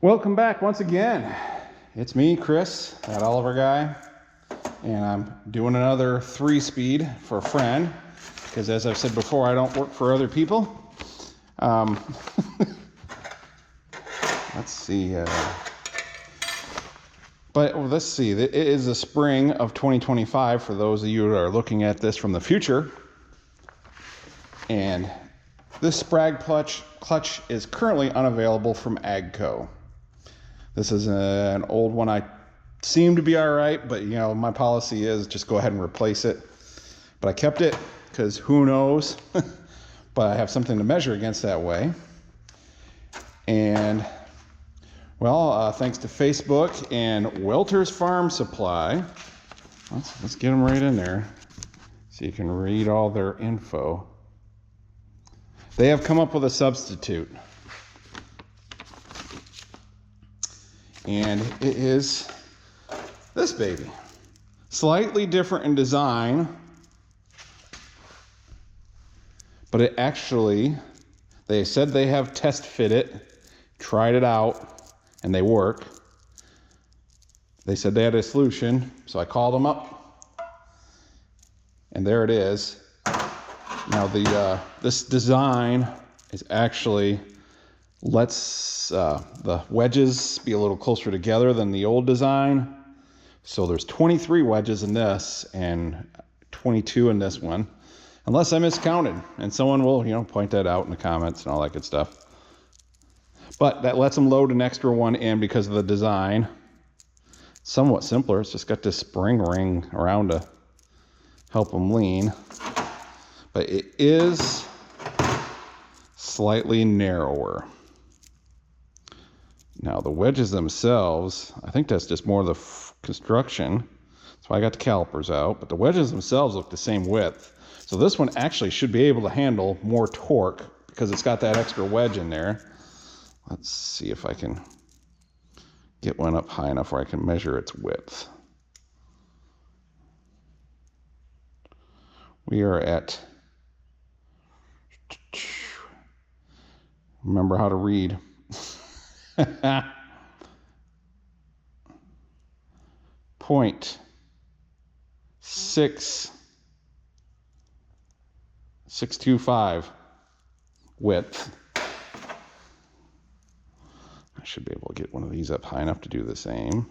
Welcome back once again. It's me, Chris, that Oliver guy, and I'm doing another 3-speed for a friend because, as I've said before, I don't work for other people. Let's see. Let's see. It is the spring of 2025 for those of you who are looking at this from the future. And this Sprag clutch is currently unavailable from AGCO. This is an old one. I seem to be all right, but you know, my policy is just go ahead and replace it. But I kept it because who knows? But I have something to measure against that way. And well, thanks to Facebook and Welter's Farm Supply, let's get them right in there so you can read all their info. They have come up with a substitute. And it is this baby. Slightly different in design, but it actually, they said they have test fit it, tried it out, and they work. They said they had a solution, so I called them up, and there it is. Now this design is actually lets the wedges be a little closer together than the old design. So there's 23 wedges in this and 22 in this one, unless I miscounted, and someone will, you know, point that out in the comments and all that good stuff. But that lets them load an extra one in because of the design. Somewhat simpler. It's just got this spring ring around to help them lean, but it is slightly narrower. Now the wedges themselves, I think that's just more of the construction. That's why I got the calipers out, but the wedges themselves look the same width. So this one actually should be able to handle more torque because it's got that extra wedge in there. Let's see if I can get one up high enough where I can measure its width. We are at, remember how to read. 0.625 width. I should be able to get one of these up high enough to do the same.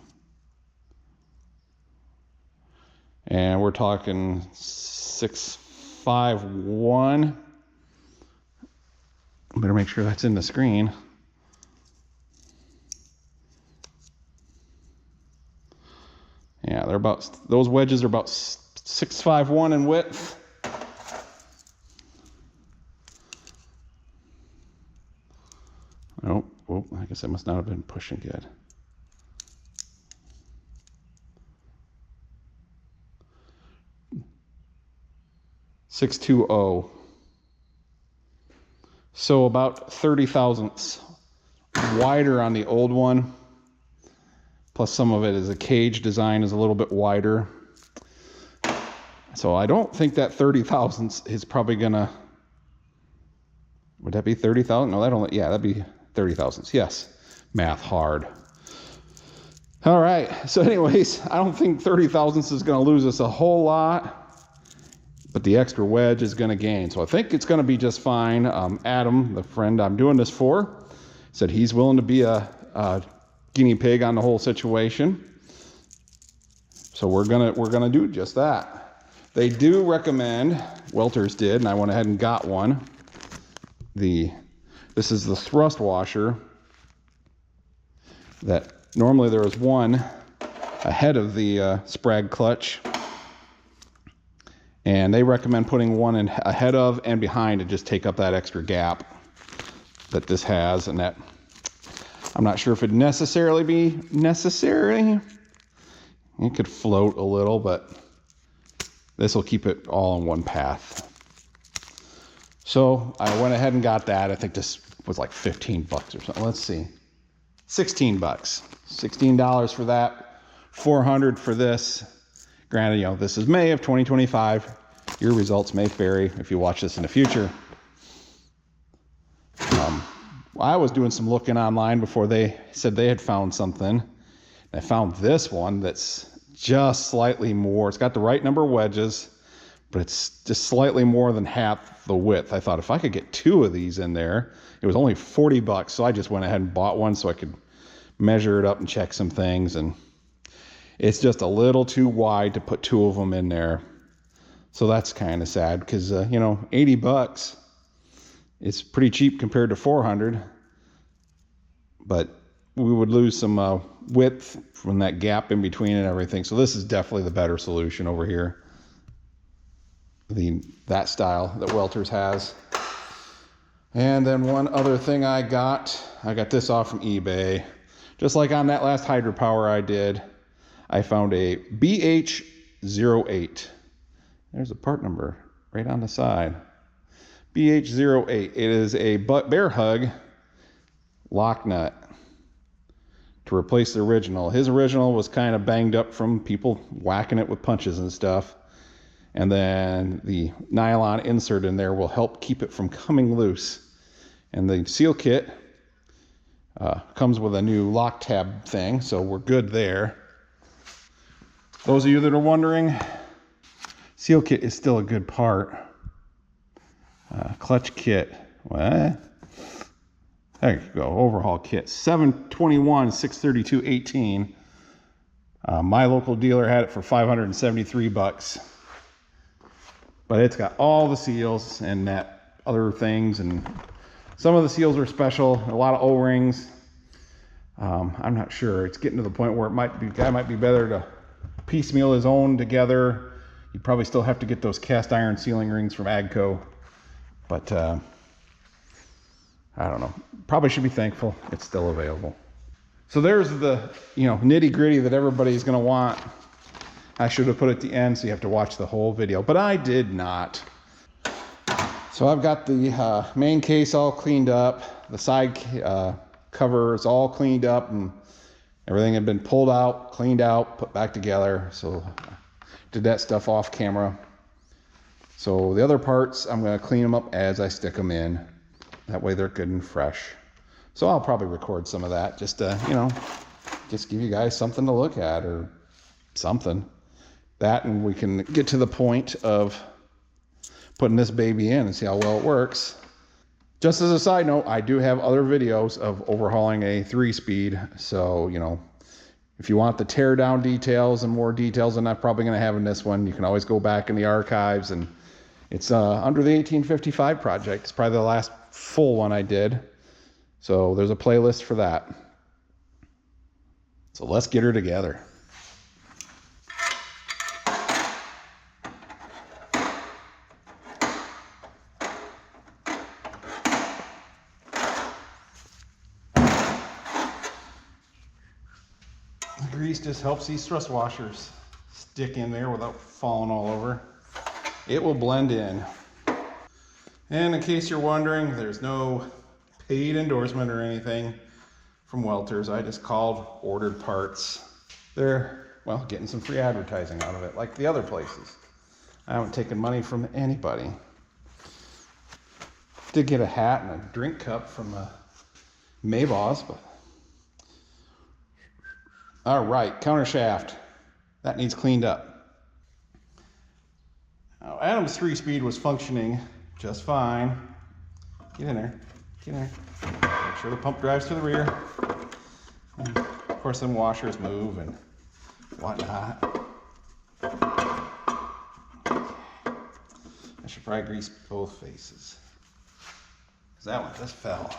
And we're talking 651. Better make sure that's in the screen. Yeah, they're about, those wedges are about 651 in width. Oh, I guess I must not have been pushing good. .620. So about 30 thousandths wider on the old one. Plus some of it is a cage design is a little bit wider. So I don't think that 30 thousandths is probably gonna, would that be 30,000? No, that'd be 30 thousandths. Yes, math hard. All right, so anyways, I don't think 30 thousandths is gonna lose us a whole lot, but the extra wedge is gonna gain. So I think it's gonna be just fine. Adam, the friend I'm doing this for, said he's willing to be a guinea pig on the whole situation. So we're gonna do just that. They do recommend, Welter's did, and I went ahead and got one. This is the thrust washer that normally there was one ahead of the Sprag clutch, and they recommend putting one in ahead of and behind to just take up that extra gap that this has, and that I'm not sure if it'd necessarily be necessary. It could float a little, but this will keep it all in one path. So I went ahead and got that. I think this was like 15 bucks or something. Let's see. 16 bucks. $16 for that. 400 for this. Granted, you know, this is May of 2025. Your results may vary if you watch this in the future. Well, I was doing some looking online before they said they had found something. I found this one that's just slightly more. It's got the right number of wedges, but it's just slightly more than half the width. I thought if I could get 2 of these in there, it was only $40, so I just went ahead and bought one so I could measure it up and check some things. And it's just a little too wide to put 2 of them in there. So that's kind of sad because, you know, $80, it's pretty cheap compared to $400, but we would lose some width from that gap in between and everything. So this is definitely the better solution over here. That style that Welters has. And then one other thing I got this off from eBay. Just like on that last hydropower I did, I found a BH08. There's a part number right on the side. BH08. It is a bear hug lock nut to replace the original. His original was kind of banged up from people whacking it with punches and stuff. And then the nylon insert in there will help keep it from coming loose. And the seal kit comes with a new lock tab thing, so we're good there. Those of you that are wondering, seal kit is still a good part. Clutch kit, what? There you go, overhaul kit, 721 632 18. My local dealer had it for $573, but it's got all the seals and that other things, and some of the seals are special, a lot of O-rings. I'm not sure. It's getting to the point where guy might be better to piecemeal his own together. You probably still have to get those cast iron sealing rings from Agco, but I don't know. Probably should be thankful it's still available. So there's the, you know, nitty gritty that everybody's going to want. I should have put it at the end so you have to watch the whole video, but I did not. So I've got the main case all cleaned up. The side cover is all cleaned up, and everything had been pulled out, cleaned out, put back together. So did that stuff off camera. So the other parts, I'm going to clean them up as I stick them in. That way they're good and fresh. So I'll probably record some of that just to, you know, just give you guys something to look at or something. That, and we can get to the point of putting this baby in and see how well it works. Just as a side note, I do have other videos of overhauling a 3-speed. So, you know, if you want the tear down details and more details than I'm probably going to have in this one, you can always go back in the archives. And it's under the 1855 project. It's probably the last full one I did. So there's a playlist for that. So let's get her together. The grease just helps these thrust washers stick in there without falling all over. It will blend in. And in case you're wondering, there's no paid endorsement or anything from Welters. I just called, ordered parts. They're, well, getting some free advertising out of it, like the other places. I haven't taken money from anybody. Did get a hat and a drink cup from Maybos, but... All right, counter shaft. That needs cleaned up. Now, Adam's 3-speed was functioning just fine. Get in there, get in there. Make sure the pump drives to the rear. And of course, them washers move and whatnot. I should probably grease both faces, because that one just fell.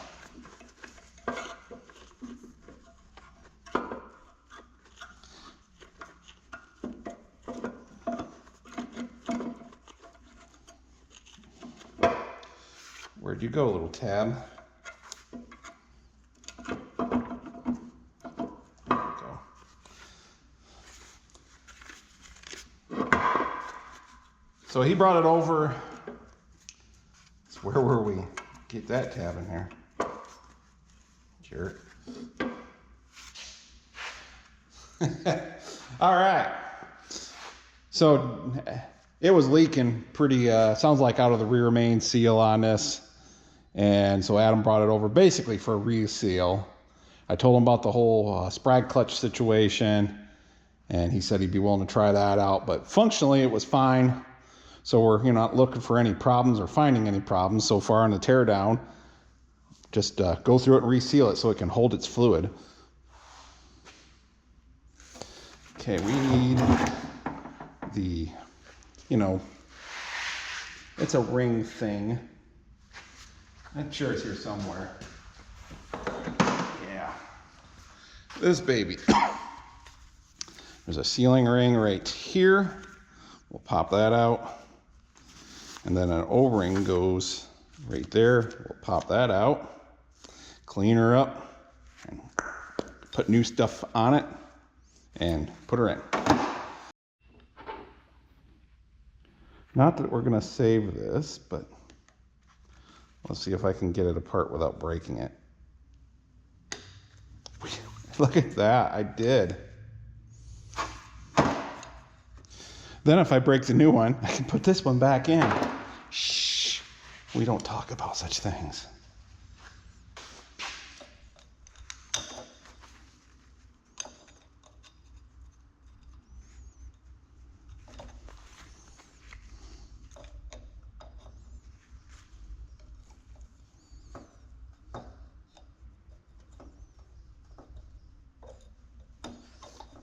Where'd you go, little tab? There we go. So he brought it over. So where were we? Get that tab in here. Jerk. All right. So it was leaking pretty, sounds like out of the rear main seal on this. And so Adam brought it over basically for a reseal. I told him about the whole sprag clutch situation, and he said he'd be willing to try that out. But functionally, it was fine. So we're not looking for any problems or finding any problems so far on the teardown. Just go through it and reseal it so it can hold its fluid. Okay, we need the, it's a ring thing. I'm sure it's here somewhere. Yeah. This baby. There's a sealing ring right here. We'll pop that out. And then an O-ring goes right there. We'll pop that out. Clean her up. And put new stuff on it. And put her in. Not that we're going to save this, but let's see if I can get it apart without breaking it. Look at that, I did. Then if I break the new one, I can put this one back in. Shh, we don't talk about such things.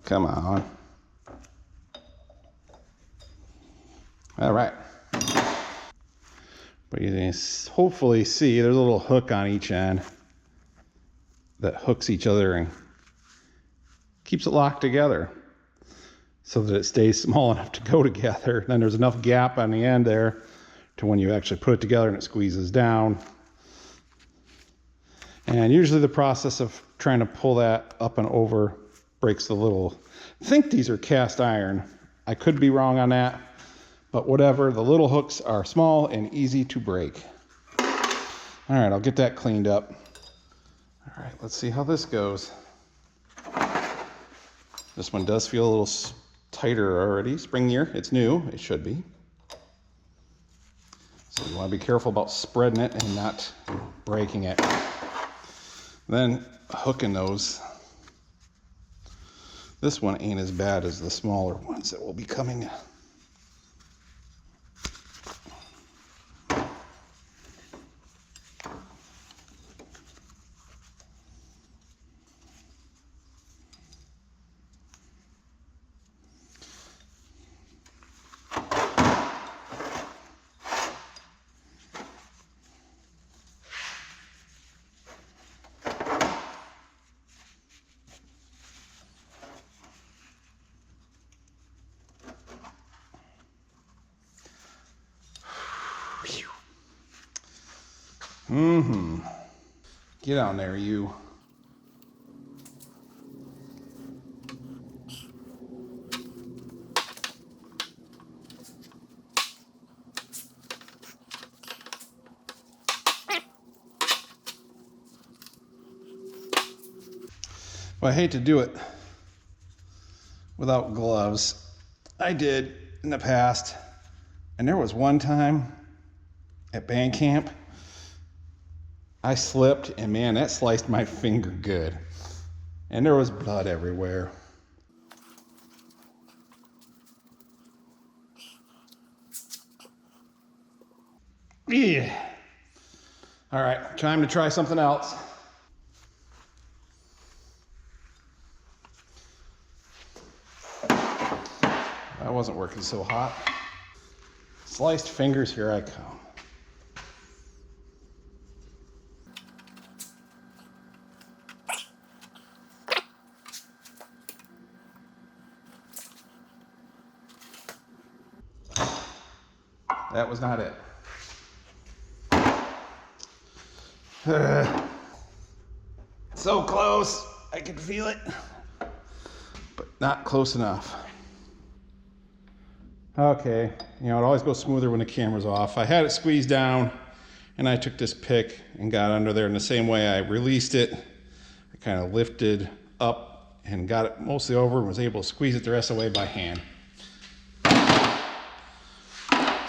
Come on. All right. But you can hopefully see there's a little hook on each end that hooks each other and keeps it locked together so that it stays small enough to go together. Then there's enough gap on the end there to when you actually put it together and it squeezes down. And usually the process of trying to pull that up and over breaks the little, I think these are cast iron. I could be wrong on that, but whatever. The little hooks are small and easy to break. All right, I'll get that cleaned up. All right, let's see how this goes. This one does feel a little tighter already. Springier, it's new, it should be. So you want to be careful about spreading it and not breaking it. Then hooking those. This one ain't as bad as the smaller ones that will be coming. Get down there, you. Well, I hate to do it without gloves. I did in the past, and there was one time at band camp, I slipped, and man, that sliced my finger good. And there was blood everywhere. Yeah. All right, time to try something else. That wasn't working so hot. Sliced fingers, here I come. That was not it. So close, I can feel it, but not close enough. Okay, it always goes smoother when the camera's off. I had it squeezed down, and I took this pick and got under there in the same way I released it. I kind of lifted up and got it mostly over and was able to squeeze it the rest of the way by hand.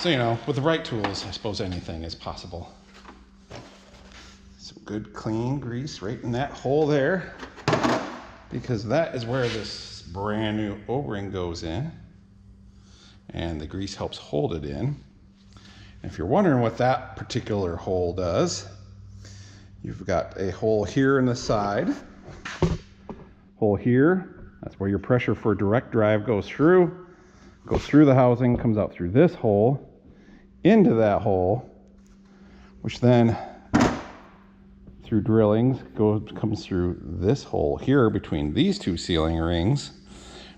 So, with the right tools, I suppose anything is possible. good clean grease right in that hole there, because that is where this brand new O-ring goes in, and the grease helps hold it in. And if you're wondering what that particular hole does, you've got a hole here in the side, hole here, that's where your pressure for direct drive goes through the housing, comes out through this hole, into that hole, which then through drillings comes through this hole here between these two sealing rings,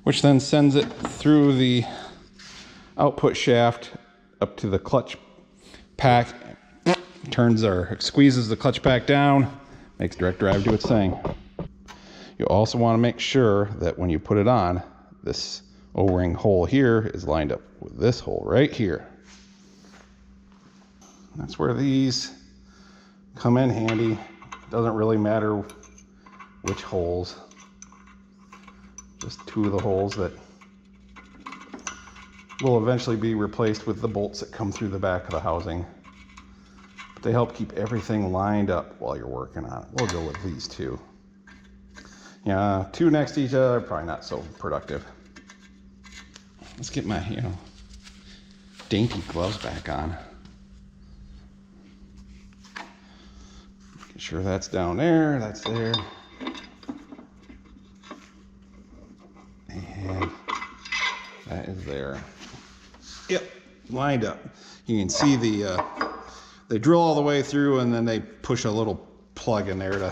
which then sends it through the output shaft up to the clutch pack, squeezes the clutch pack down, makes direct drive do its thing. You also want to make sure that when you put it on, this O-ring hole here is lined up with this hole right here. That's where these come in handy. Doesn't really matter which holes, just two of the holes that will eventually be replaced with the bolts that come through the back of the housing. But they help keep everything lined up while you're working on it. We'll go with these two. Yeah, two next to each other are probably not so productive. Let's get my, dainty gloves back on. Get sure that's down there, that's there. And that is there. Yep, lined up. You can see they drill all the way through, and then they push a little plug in there to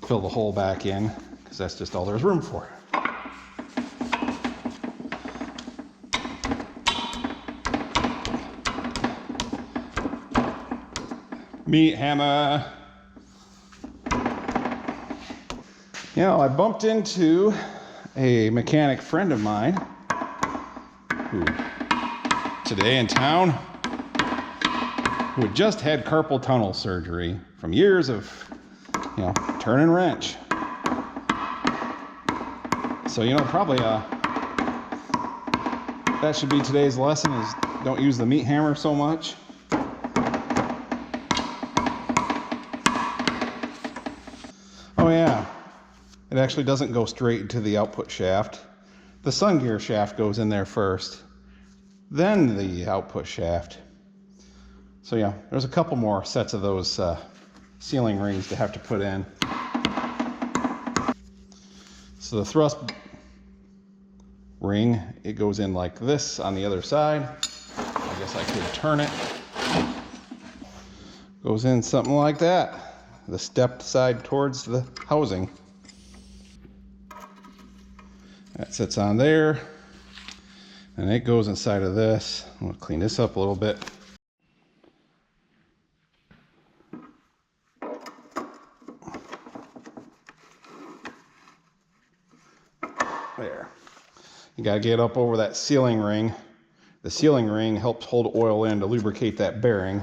fill the hole back in, because that's just all there's room for. Meat hammer. I bumped into a mechanic friend of mine who today in town, who had just had carpal tunnel surgery from years of turn and wrench. So probably that should be today's lesson, is don't use the meat hammer so much. Oh yeah, it actually doesn't go straight into the output shaft. The sun gear shaft goes in there first, then the output shaft. So yeah, there's a couple more sets of those sealing rings to have to put in. So the thrust ring, it goes in like this on the other side. I guess I could turn it. Goes in something like that. The stepped side towards the housing. That sits on there. And it goes inside of this. I'm gonna clean this up a little bit. There. You got to get up over that sealing ring. The sealing ring helps hold oil in to lubricate that bearing.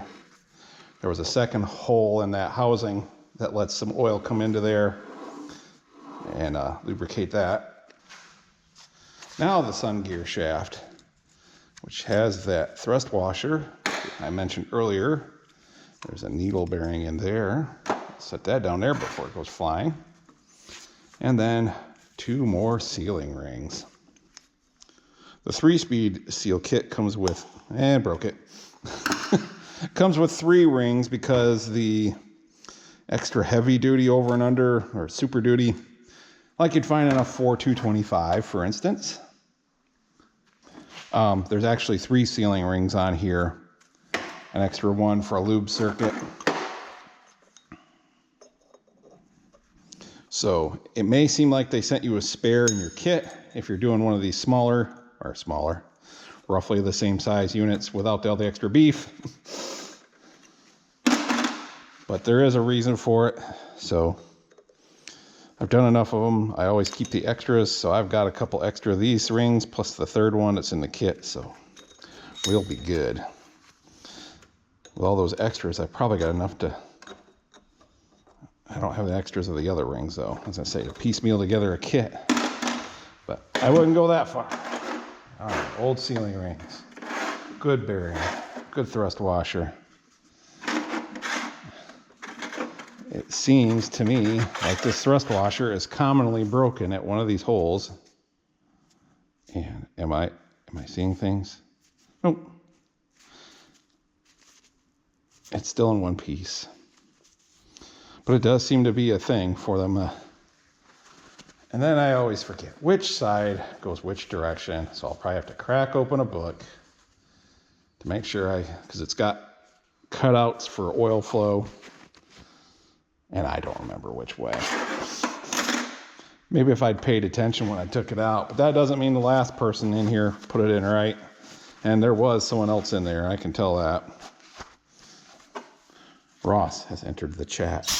There was a second hole in that housing that lets some oil come into there and lubricate that. Now the sun gear shaft, which has that thrust washer I mentioned earlier. There's a needle bearing in there. Set that down there before it goes flying. And then two more sealing rings. The 3-speed seal kit comes with, broke it. Comes with 3 rings because the extra heavy duty over and under, or super duty, like you'd find in a 4.225, for instance. There's actually 3 sealing rings on here. An extra one for a lube circuit. So it may seem like they sent you a spare in your kit if you're doing one of these smaller, roughly the same size units without all the extra beef. But there is a reason for it. So I've done enough of them. I always keep the extras. So I've got a couple extra of these rings plus the third one that's in the kit. So we'll be good. With all those extras, I've probably got enough to... I don't have the extras of the other rings though. As I say, to piecemeal together a kit. But I wouldn't go that far. All right, old sealing rings. Good bearing. Good thrust washer. It seems to me like this thrust washer is commonly broken at one of these holes. And am I seeing things? Nope. It's still in one piece. But it does seem to be a thing for them. And then I always forget which side goes which direction. So I'll probably have to crack open a book to make sure because it's got cutouts for oil flow. And I don't remember which way. Maybe if I'd paid attention when I took it out. But that doesn't mean the last person in here put it in right. And there was someone else in there. I can tell that. Ross has entered the chat.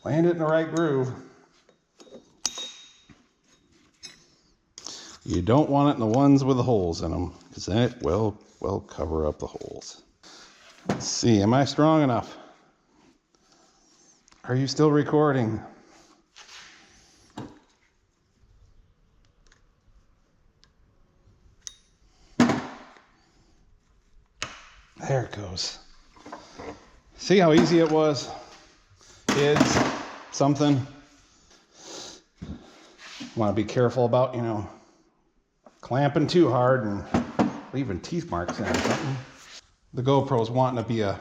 Land it in the right groove. You don't want it in the ones with the holes in them, because then it will cover up the holes. Let's see, am I strong enough? Are you still recording? There it goes. See how easy it was? Kids, something. Want to be careful about, clamping too hard and leaving teeth marks in or something. The GoPro's wanting to be a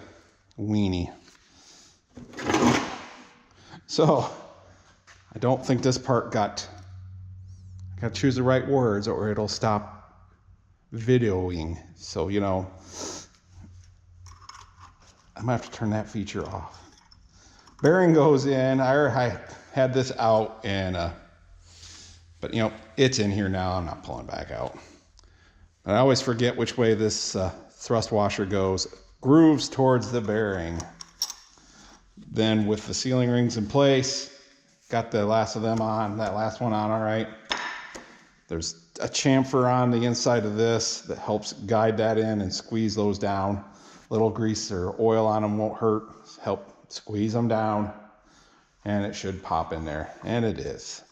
weenie. So, I don't think this part I gotta choose the right words or it'll stop videoing. So, I'm gonna have to turn that feature off. Bearing goes in. I had this out but it's in here now. I'm not pulling back out. But I always forget which way this thrust washer goes. Grooves towards the bearing. Then with the sealing rings in place, got the last of them on, that last one on all right. There's a chamfer on the inside of this that helps guide that in and squeeze those down. Little grease or oil on them won't hurt. Help squeeze them down and it should pop in there, and it is.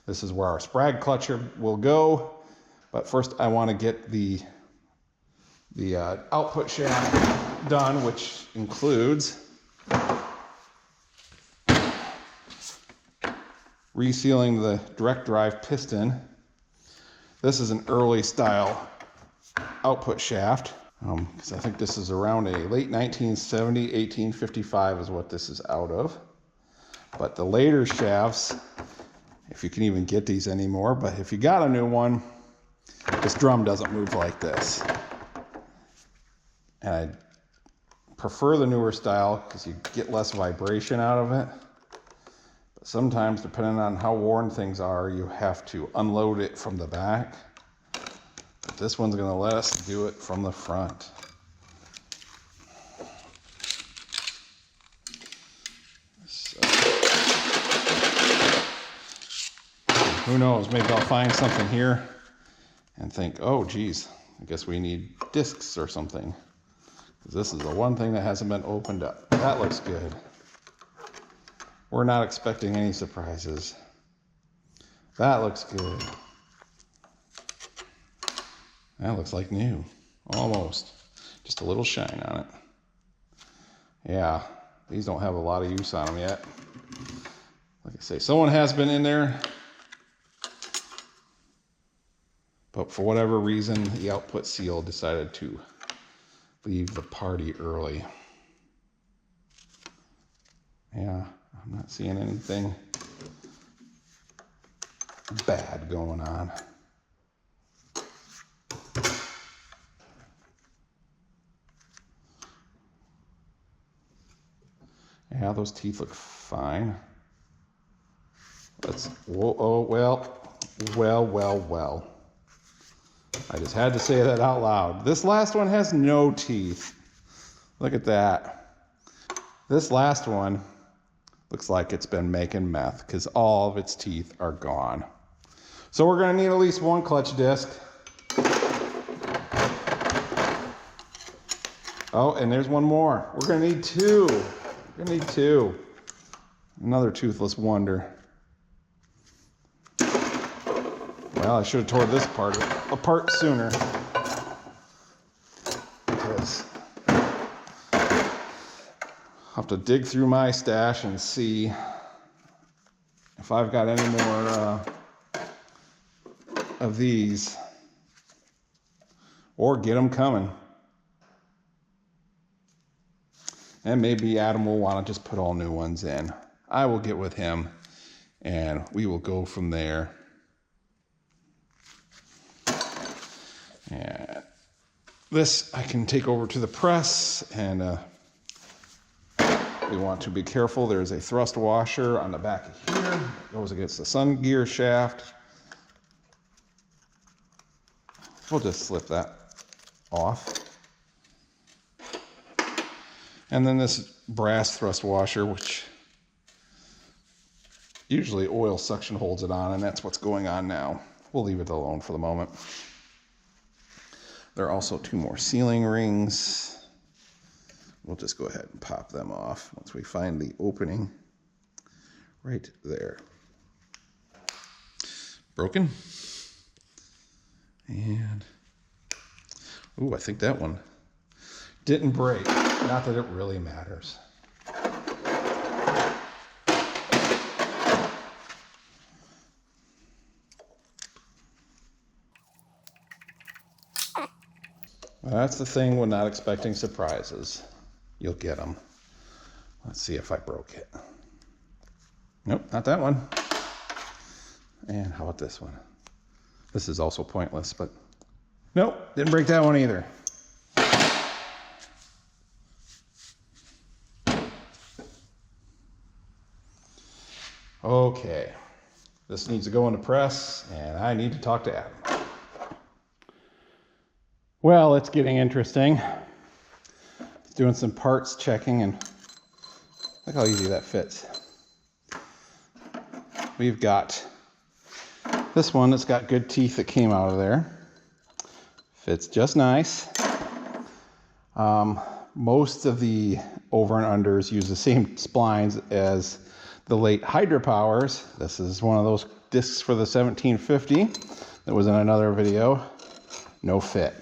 This is where our sprag clutcher will go, but first I want to get the output shaft done, which includes resealing the direct drive piston. This is an early style output shaft. Because I think this is around a late 1970, 1855 is what this is out of. But the later shafts, if you can even get these anymore, but if you got a new one, this drum doesn't move like this. And I prefer the newer style because you get less vibration out of it. But sometimes, depending on how worn things are, you have to unload it from the back. This one's going to let us do it from the front. So, who knows, maybe I'll find something here and think, oh geez, I guess we need discs or something. This is the one thing that hasn't been opened up. That looks good. We're not expecting any surprises. That looks good. That looks like new, almost. Just a little shine on it. Yeah, these don't have a lot of use on them yet. Like I say, someone has been in there, but for whatever reason, the output seal decided to leave the party early. Yeah, I'm not seeing anything bad going on. Yeah, those teeth look fine. Well. I just had to say that out loud. This last one has no teeth. Look at that. This last one Looks like it's been making meth because all of its teeth are gone. So we're going to need at least one clutch disc. Oh, and there's one more. We're going to need two. We're going to need two. Another toothless wonder. Well, I should have tore this part apart sooner. Because I'll have to dig through my stash and see if I've got any more of these, or get them coming. And maybe Adam will want to just put all new ones in. I will get with him and we will go from there. And this I can take over to the press, and we want to be careful. There's a thrust washer on the back of here. It goes against the sun gear shaft. We'll just slip that off. And then this brass thrust washer, which usually oil suction holds it on, and that's what's going on now. We'll leave it alone for the moment. There are also two more sealing rings. We'll just go ahead and pop them off once we find the opening right there. Broken. And, ooh, I think that one didn't break. Not that it really matters. That's the thing with not expecting surprises. You'll get them. Let's see if I broke it. Nope, not that one. And how about this one? This is also pointless, but nope, didn't break that one either. Okay, this needs to go into press, and I need to talk to Adam. Well, it's getting interesting. Doing some parts checking, and look how easy that fits. We've got this one that's got good teeth that came out of there. Fits just nice. Most of the over and unders use the same splines as the late hydropowers. This is one of those discs for the 1750 that was in another video. No fit.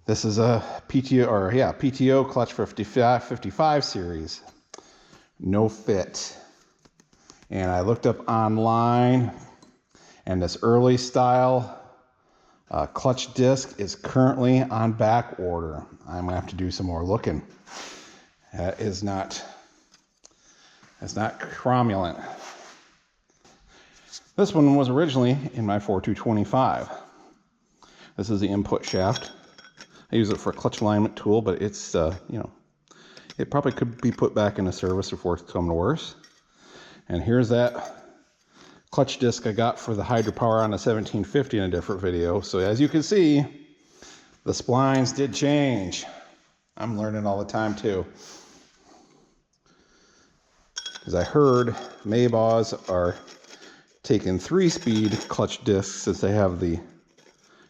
This is a PTO clutch 55 series. No fit. And I looked up online, and this early style clutch disc is currently on back order. I'm gonna have to do some more looking. That is not, that's not cromulent. This one was originally in my 4225. This is the input shaft. I use it for a clutch alignment tool, but it's, it probably could be put back into service if worse come to worse. And here's that clutch disc I got for the hydropower on the 1750 in a different video. So as you can see, the splines did change. I'm learning all the time too. Because I heard Maybaws are taking 3-speed clutch discs since they have the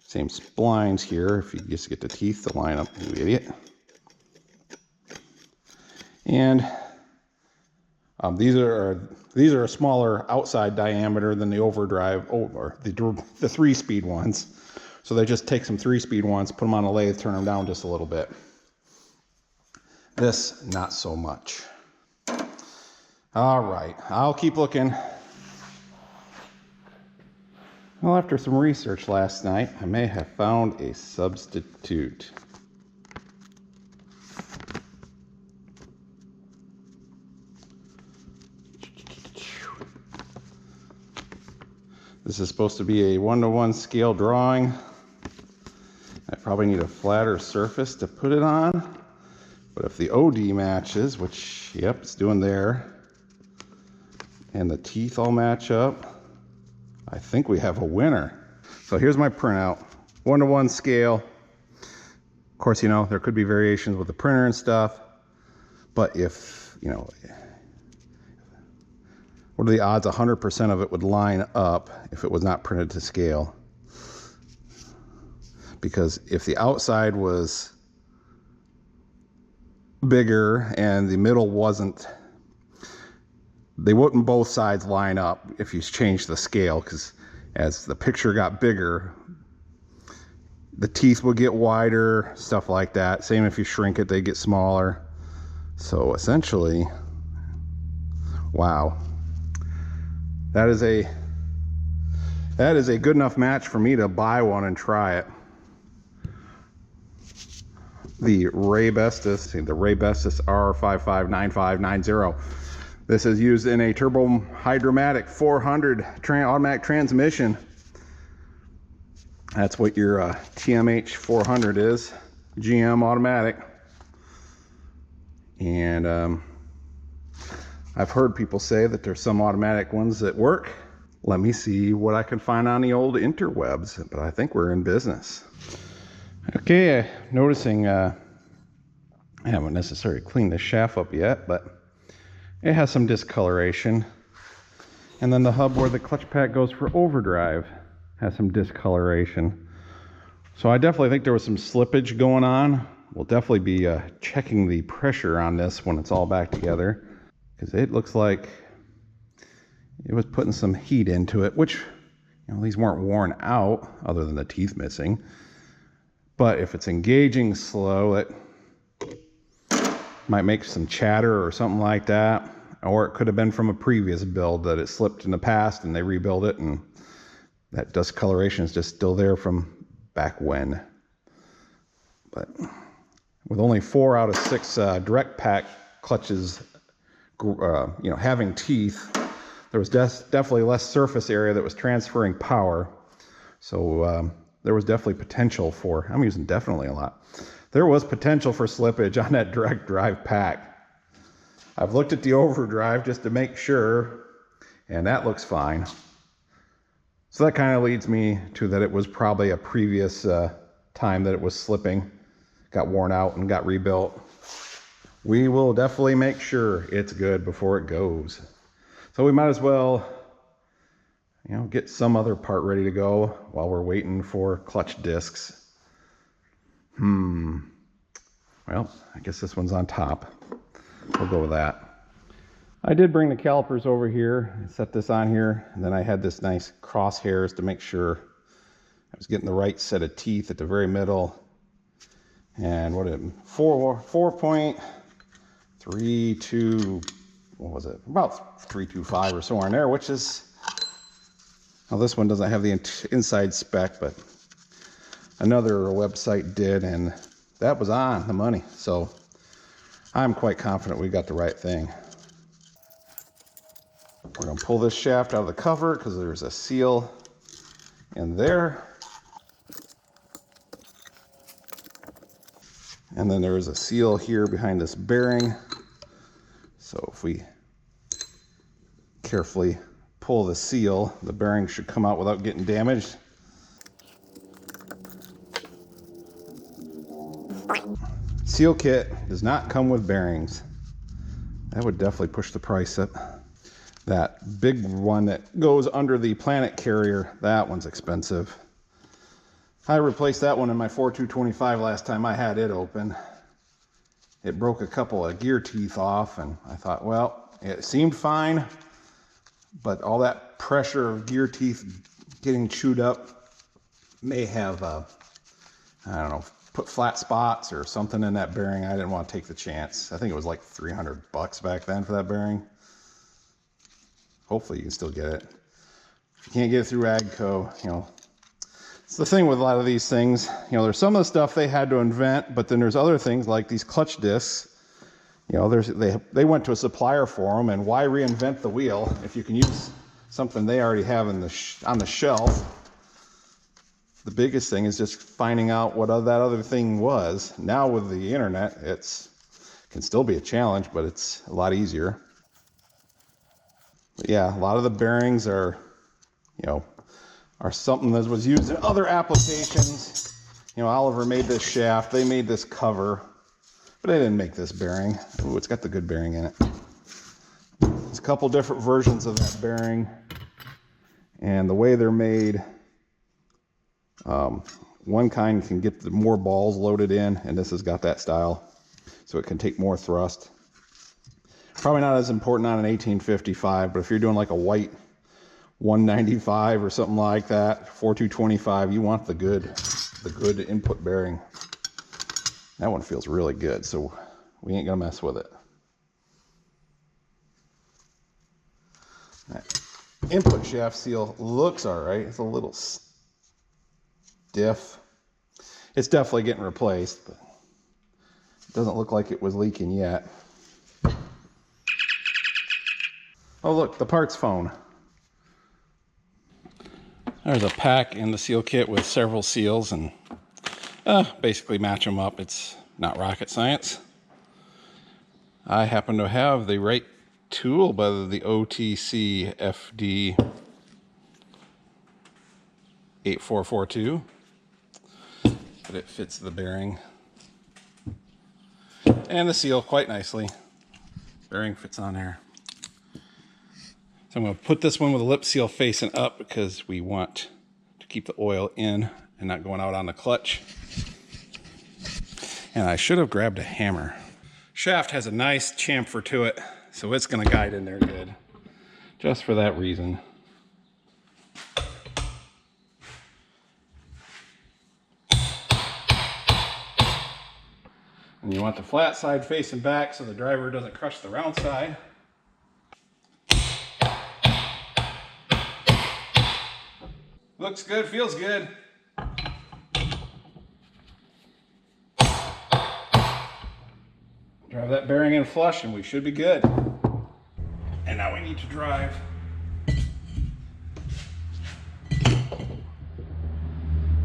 same splines here. If you just get the teeth to line up, you idiot. And these are a smaller outside diameter than the overdrive or the 3-speed ones. So they just take some 3-speed ones, put them on a lathe, turn them down just a little bit. This, not so much. All right, I'll keep looking. Well, after some research last night, I may have found a substitute. This is supposed to be a 1-to-1 scale drawing. I probably need a flatter surface to put it on. But if the OD matches, which, yep, it's doing there, and the teeth all match up, I think we have a winner. So here's my printout. 1-to-1 scale. Of course, there could be variations with the printer and stuff. But if, what are the odds 100% of it would line up if it was not printed to scale? Because if the outside was bigger and the middle wasn't, they wouldn't both sides line up if you change the scale, because as the picture got bigger, the teeth would get wider, stuff like that. Same if you shrink it, they get smaller. So essentially, wow. That is a good enough match for me to buy one and try it. The Raybestos, the Raybestos R559590. This is used in a turbo hydromatic 400 automatic transmission. That's what your TMH 400 is, GM automatic. And I've heard people say that there's some automatic ones that work. Let me see what I can find on the old interwebs, but I think we're in business. Okay, noticing I haven't necessarily cleaned the shaft up yet, but it has some discoloration. And then the hub where the clutch pack goes for overdrive has some discoloration. So I definitely think there was some slippage going on. We'll definitely be checking the pressure on this when it's all back together, because it looks like it was putting some heat into it, which, you know, these weren't worn out other than the teeth missing. But if it's engaging slow, it might make some chatter or something like that. Or it could have been from a previous build that it slipped in the past and they rebuilt it, and that discoloration is just still there from back when. But with only 4 out of 6 direct pack clutches, you know, having teeth, there was definitely less surface area that was transferring power. So there was definitely potential for, I'm using definitely a lot. There was potential for slippage on that direct drive pack. I've looked at the overdrive just to make sure, and that looks fine. So that kind of leads me to that it was probably a previous time that it was slipping, got worn out and got rebuilt. We will definitely make sure it's good before it goes. So we might as well, you know, get some other part ready to go while we're waiting for clutch discs. Well, I guess this one's on top. We'll go with that. I did bring the calipers over here and set this on here, and then I had this nice crosshairs to make sure I was getting the right set of teeth at the very middle. And what did it, 4.32, what was it? About 325 or somewhere in there, which is, well, this one doesn't have the inside spec, but another website did, and that was on the money. So I'm quite confident we got the right thing. We're gonna pull this shaft out of the cover because there's a seal in there. And then there is a seal here behind this bearing. So if we carefully pull the seal, the bearing should come out without getting damaged. Seal kit does not come with bearings. That would definitely push the price up. That big one that goes under the planet carrier, that one's expensive. I replaced that one in my 4225 last time I had it open. It broke a couple of gear teeth off, and I thought, well, it seemed fine, but all that pressure of gear teeth getting chewed up may have, I don't know, put flat spots or something in that bearing. I didn't want to take the chance. I think it was like $300 back then for that bearing. Hopefully you can still get it. If you can't get it through AGCO, you know, it's the thing with a lot of these things. You know, there's some of the stuff they had to invent, but then there's other things like these clutch discs. You know, they went to a supplier for them, and why reinvent the wheel if you can use something they already have in on the shelf? The biggest thing is just finding out what that other thing was. Now with the internet, can still be a challenge, but it's a lot easier. But yeah, a lot of the bearings are, you know, are something that was used in other applications. You know, Oliver made this shaft, they made this cover, but they didn't make this bearing. Ooh, it's got the good bearing in it. It's couple different versions of that bearing, and the way they're made, one kind can get the more balls loaded in, and this has got that style, so it can take more thrust. Probably not as important on an 1855, but if you're doing like a white 195 or something like that, 4225, you want the good input bearing. That one feels really good, so we ain't gonna mess with it. That input shaft seal looks all right. It's a little stiff. It's definitely getting replaced, but it doesn't look like it was leaking yet. Oh look, the parts phone. There's a pack in the seal kit with several seals, and basically match them up. It's not rocket science. I happen to have the right tool by the OTC FD 8442, but it fits the bearing and the seal quite nicely. Bearing fits on there. So I'm going to put this one with a lip seal facing up because we want to keep the oil in and not going out on the clutch. And I should have grabbed a hammer. Shaft has a nice chamfer to it, so it's going to guide in there good. Just for that reason. And you want the flat side facing back so the driver doesn't crush the round side. Looks good, feels good. Drive that bearing in flush and we should be good. And now we need to drive.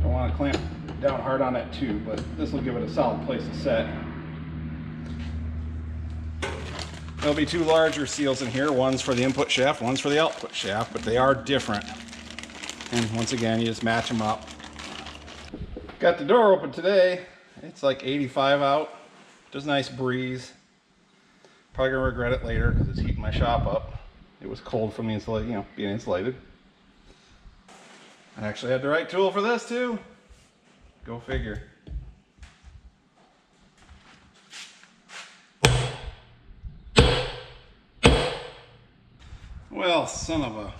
Don't want to clamp down hard on that too, but this will give it a solid place to set. There'll be two larger seals in here. One's for the input shaft, one's for the output shaft, but they are different. And once again, you just match them up. Got the door open today. It's like 85 out. Just a nice breeze. Probably gonna regret it later because it's heating my shop up. It was cold from the insulation, being insulated. I actually had the right tool for this too. Go figure. Well, son of a...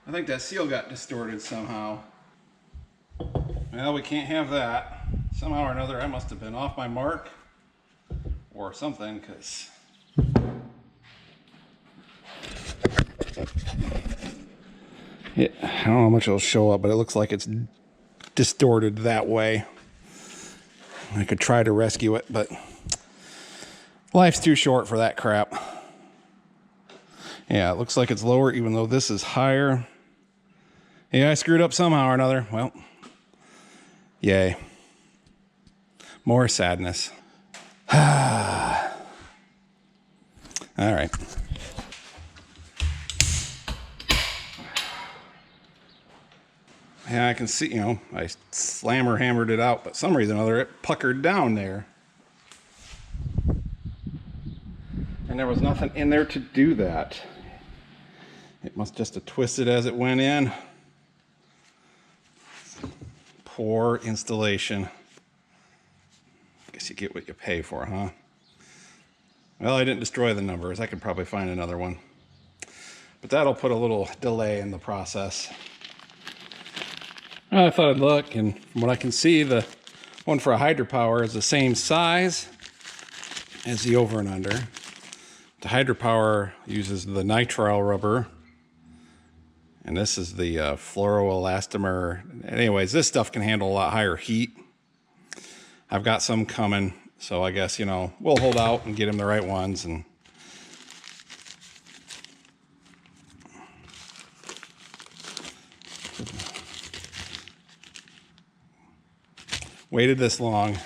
I think that seal got distorted somehow. Well, we can't have that. Somehow or another, I must have been off my mark or something, because I don't know how much it'll show up, but it looks like it's distorted that way. I could try to rescue it, but life's too short for that crap. Yeah, it looks like it's lower, even though this is higher. Yeah, I screwed up somehow or another. Well, yay. More sadness. All right. Yeah, I can see, I slammer hammered it out, but for some reason or other, it puckered down there. And there was nothing in there to do that. It must just have twisted as it went in. Poor installation. Guess you get what you pay for, huh? Well, I didn't destroy the numbers. I could probably find another one. But that'll put a little delay in the process. I thought I'd look, and from what I can see, the one for a hydropower is the same size as the over and under. The hydropower uses the nitrile rubber, and this is the fluoroelastomer. Anyways, this stuff can handle a lot higher heat. I've got some coming, so I guess, we'll hold out and get them the right ones. And waited this long.